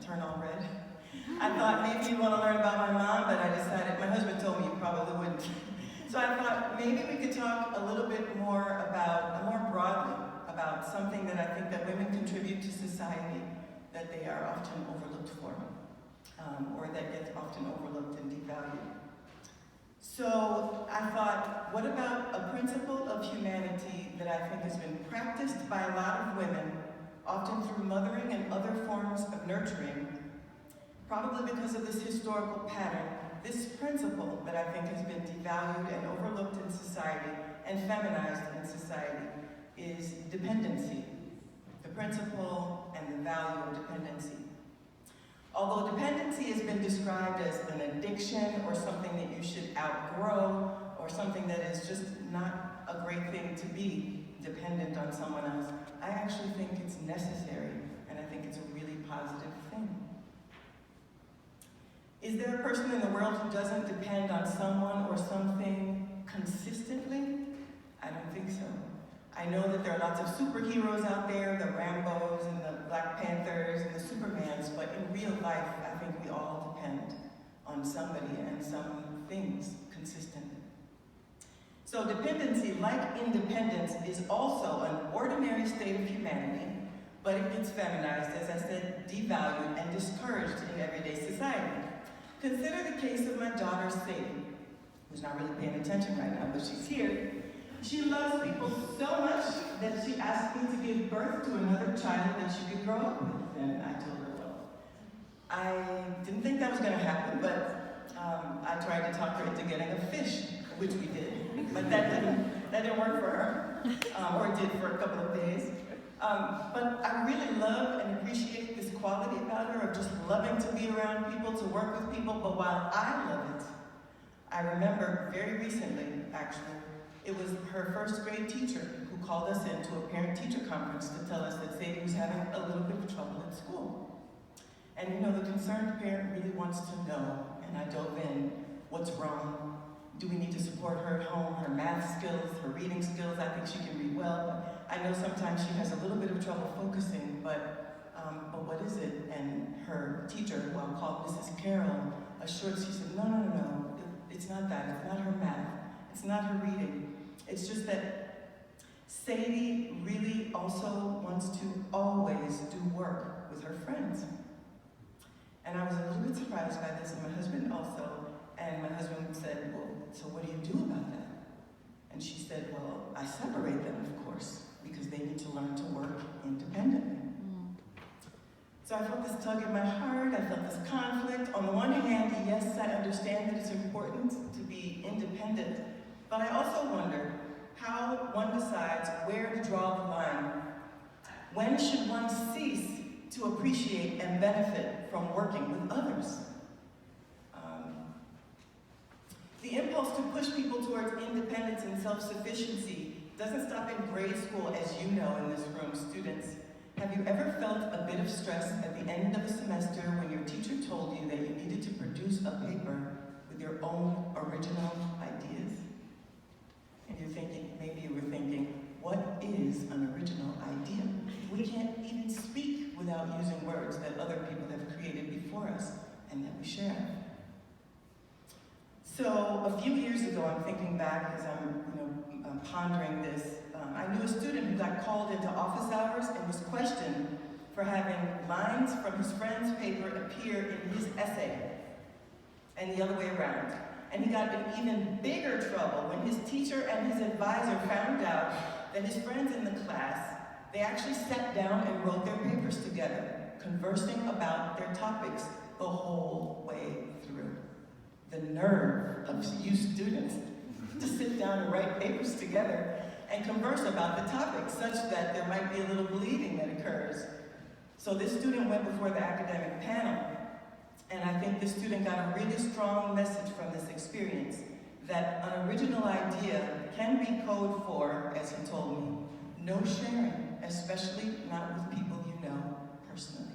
turn all red. I thought maybe you'd want to learn about my mom, but I decided, my husband told me you probably wouldn't. So I thought maybe we could talk a little bit more about, more broadly, about something that I think that women contribute to society that they are often overlooked for, or that gets often overlooked and devalued. So I thought, what about a principle of humanity that I think has been practiced by a lot of women, often through mothering and other forms of nurturing, probably because of this historical pattern. This principle that I think has been devalued and overlooked in society and feminized in society is dependency, the principle and the value of dependency. Although dependency has been described as an addiction or something that you should outgrow or something that is just not a great thing to be dependent on someone else, I actually think it's necessary, and I think it's a really positive thing. Is there a person in the world who doesn't depend on someone or something consistently? I don't think so. I know that there are lots of superheroes out there, the Rambos and the Black Panthers and the Supermans, but in real life, I think we all depend on somebody and some things consistently. So dependency, like independence, is also an ordinary state of humanity, but it gets feminized, as I said, devalued and discouraged in everyday society. Consider the case of my daughter, Sadie, who's not really paying attention right now, but she's here. She loves people so much that she asked me to give birth to another child that she could grow up with. And I told her, well, I didn't think that was going to happen, but I tried to talk her into getting a fish, which we did. But that didn't work for her, or it did for a couple of days. But I really love and appreciate this quality about her of just loving to be around people, to work with people. But while I love it, I remember very recently, actually, it was her first grade teacher who called us into a parent-teacher conference to tell us that Sadie was having a little bit of trouble at school. And you know, the concerned parent really wants to know, and I dove in, what's wrong? Do we need to support her at home, her math skills, her reading skills? I think she can read well. I know sometimes she has a little bit of trouble focusing, but what is it? And her teacher, who I'll call Mrs. Carroll, assured, she said, no, it's not that, it's not her math, it's not her reading. It's just that Sadie really also wants to always do work with her friends. And I was a little bit surprised by this, and my husband also. And my husband said, well, so what do you do about that? And she said, well, I separate them, of course, because they need to learn to work independently. So I felt this tug in my heart, I felt this conflict. On the one hand, yes, I understand that it's important to be independent, but I also wonder how one decides where to draw the line. When should one cease to appreciate and benefit from working with others? The impulse to push people towards independence and self-sufficiency doesn't stop in grade school, as you know in this room, students. Have you ever felt a bit of stress at the end of a semester when your teacher told you that you needed to produce a paper with your own original ideas? And you're thinking, maybe you were thinking, what is an original idea? We can't even speak without using words that other people have created before us and that we share. So a few years ago, I'm thinking back as I'm pondering this, I knew a student who got called into office hours and was questioned for having lines from his friend's paper appear in his essay, and the other way around. And he got in even bigger trouble when his teacher and his advisor found out that his friends in the class, they actually sat down and wrote their papers together, conversing about their topics the whole way through. The nerve of you students to sit down and write papers together and converse about the topic such that there might be a little bleeding that occurs. So this student went before the academic panel, and I think the student got a really strong message from this experience that an original idea can be code for, as he told me, no sharing, especially not with people you know personally.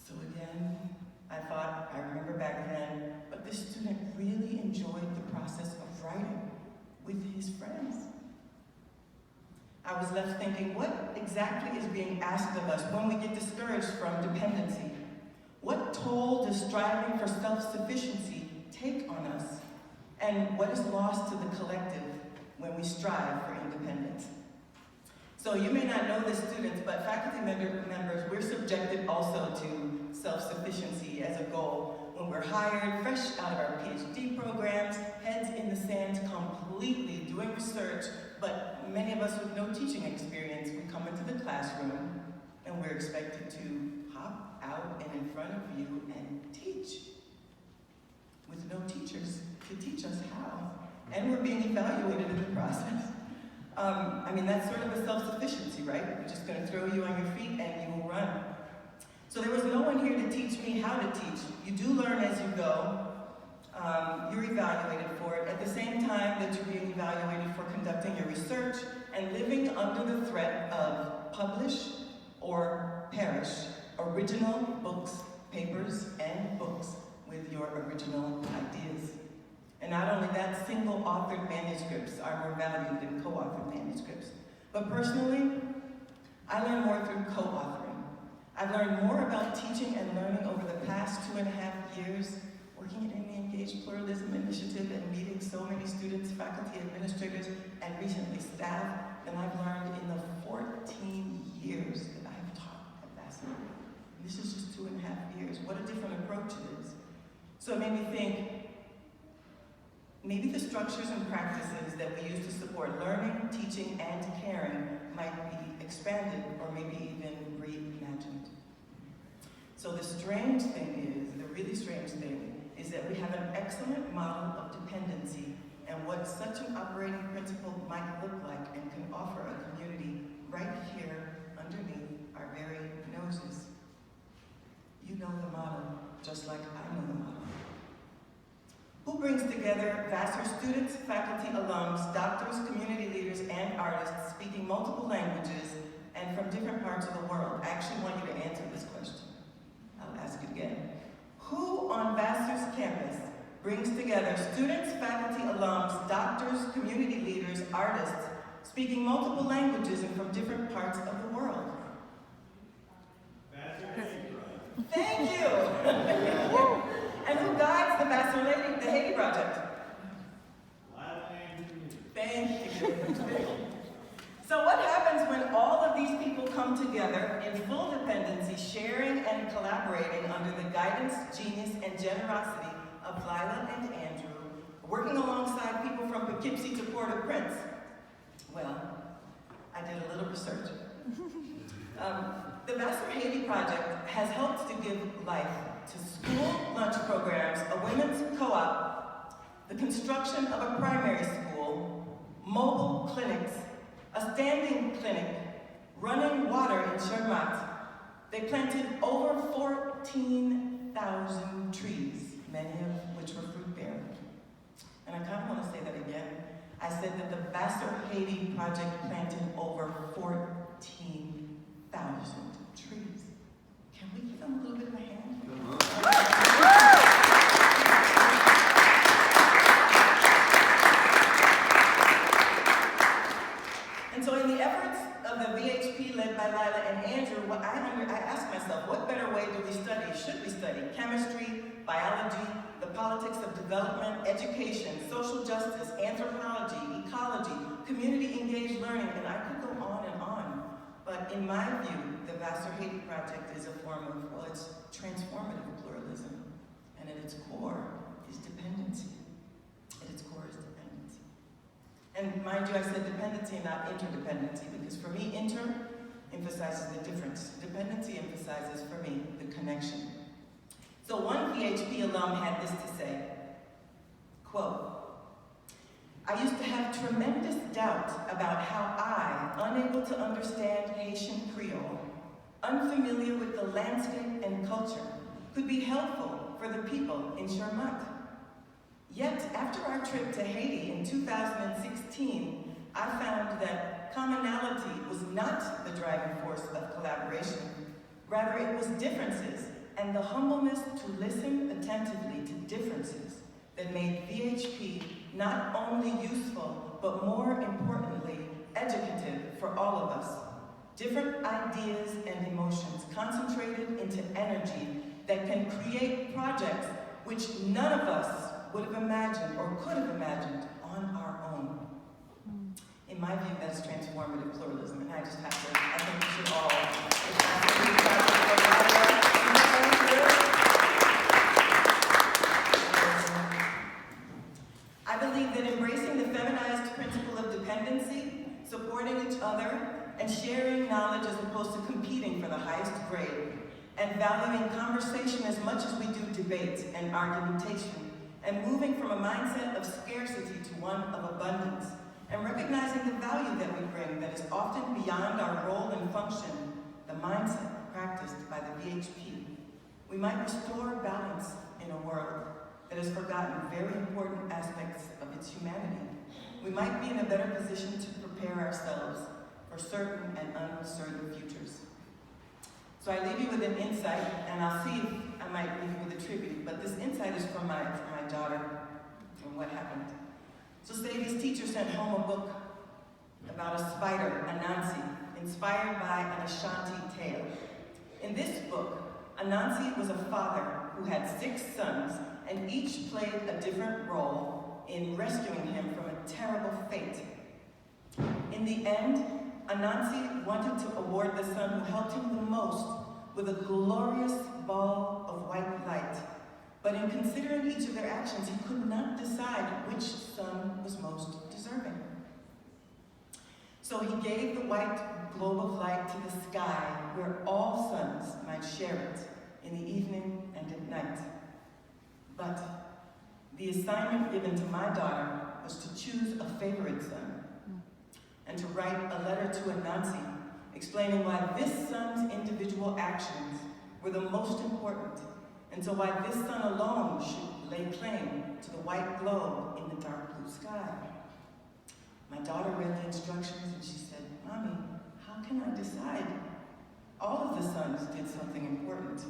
So again, I remember back then, but this student really enjoyed the process of writing with his friends. I was left thinking, what exactly is being asked of us when we get discouraged from striving for self-sufficiency take on us? And what is lost to the collective when we strive for independence? So you may not know this, students, but faculty members, we're subjected also to self-sufficiency as a goal when we're hired, fresh out of our PhD programs, heads in the sand completely doing research, but many of us with no teaching experience, we come into the classroom and we're expected to hop out and in front of you and teach with no teachers to teach us how. And we're being evaluated in the process. I mean, that's sort of a self-sufficiency, right? We're just going to throw you on your feet and you will run. So there was no one here to teach me how to teach. You do learn as you go. You're evaluated for it at the same time that you're being evaluated for conducting your research and living under the threat of publish or perish original books, papers, and books with your original ideas. And not only that, single-authored manuscripts are more valued than co-authored manuscripts. But personally, I learn more through co-authoring. I've learned more about teaching and learning over the past 2.5 years, working in the Engaged Pluralism Initiative and meeting so many students, faculty, administrators, and recently staff than I've learned in the 14 years that I've taught at Vassar. This is just 2.5 years. What a different approach it is. So it made me think, maybe the structures and practices that we use to support learning, teaching, and caring might be expanded or maybe even reimagined. So the strange thing is, the really strange thing, is that we have an excellent model of dependency and what such an operating principle might look like and can offer a community right here underneath our very noses. You know the model, just like I know the model. Who brings together Vassar students, faculty, alums, doctors, community leaders, and artists speaking multiple languages and from different parts of the world? I actually want you to answer this question. I'll ask it again. Who on Vassar's campus brings together students, faculty, alums, doctors, community leaders, artists, speaking multiple languages and from different parts of the world? Vassar Haiti Project. Thank you! And who guides the Vassar Haiti Project? Thank you. So what happens when all of these people come together in full dependency, sharing and collaborating under the guidance, genius, and generosity of Lila and Andrew, working alongside people from Poughkeepsie to Port-au-Prince? Well, I did a little research. The Vassar Haiti Project has helped to give life to school lunch programs, a women's co-op, the construction of a primary school, mobile clinics, a standing clinic, running water in Chermaître. They planted over 14,000 trees, many of which were fruit-bearing. And I kind of want to say that again. I said that the Vassar Haiti Project planted over 14,000 trees. Can we give them a little bit of a hand? And so in the efforts of the VHP led by Lila and Andrew, I asked myself, what better way do we study, should we study? Chemistry, biology, the politics of development, education, social justice, anthropology, ecology, community engaged learning, and I could go on and on. But in my view, the Vassar Haiti Project is a form of, well, it's transformative pluralism. And at its core is dependency. At its core is dependency. And mind you, I said dependency and not interdependency, because for me, inter emphasizes the difference. Dependency emphasizes, for me, the connection. So one VHP alum had this to say, quote, I used to have tremendous doubt about how I, unable to understand Haitian Creole, unfamiliar with the landscape and culture, could be helpful for the people in Chermaître. Yet, after our trip to Haiti in 2016, I found that commonality was not the driving force of collaboration. Rather, it was differences and the humbleness to listen attentively to differences that made VHP not only useful, but more importantly, educative for all of us. Different ideas and emotions concentrated into energy that can create projects which none of us would have imagined or could have imagined on our own. In my view, that's transformative pluralism, and I just have to, I think we should all, I believe that embracing the feminized principle of dependency, supporting each other, and sharing knowledge as opposed to competing for the highest grade, and valuing conversation as much as we do debate and argumentation, and moving from a mindset of scarcity to one of abundance, and recognizing the value that we bring that is often beyond our role and function, the mindset practiced by the VHP, we might restore balance in a world that has forgotten very important aspects of its humanity. We might be in a better position to prepare ourselves for certain and uncertain futures. So I leave you with an insight, and I'll see if I might leave you with a tribute, but this insight is from my daughter and what happened. So Sadie's teacher sent home a book about a spider, Anansi, inspired by an Ashanti tale. In this book, Anansi was a father who had 6 sons, and each played a different role in rescuing him from a terrible fate. In the end, Anansi wanted to award the son who helped him the most with a glorious ball of white light. But in considering each of their actions, he could not decide which son was most deserving. So he gave the white globe of light to the sky, where all sons might share it in the evening and at night. But the assignment given to my daughter was to choose a favorite son and to write a letter to Anansi explaining why this son's individual actions were the most important, and so why this son alone should lay claim to the white globe in the dark blue sky. My daughter read the instructions and she said, "Mommy, how can I decide? All of the sons did something important,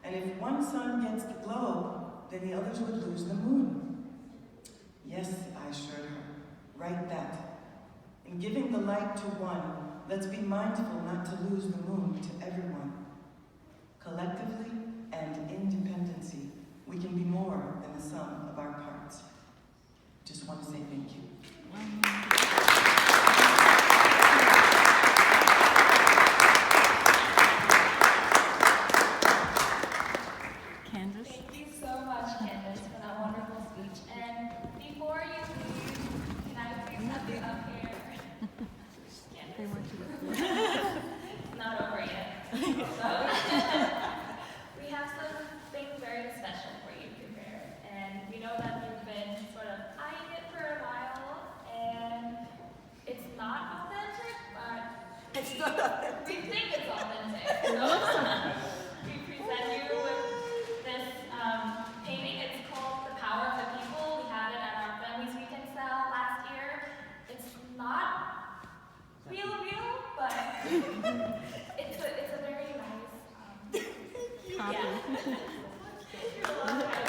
and if one son gets the globe, then the others would lose the moon." "Yes," I assured her, "write that. In giving the light to one, let's be mindful not to lose the moon to everyone. Collectively and in dependency, we can be more than the sum of our parts." Just want to say thank you. Candice? Thank you so much, Candice, for that wonderful speech. And before you leave, can I please have you up here? They want you to It's not over yet. So, we have something very special for you prepared. And we know that you've been sort of eyeing it for a while, and it's not authentic, but It's not authentic. we think it's authentic. So, we present you with this painting. It's called The Power of the People. We had it at our Families Weekend sale last year. It's not real, but it's a very nice copy. yeah. You're welcome.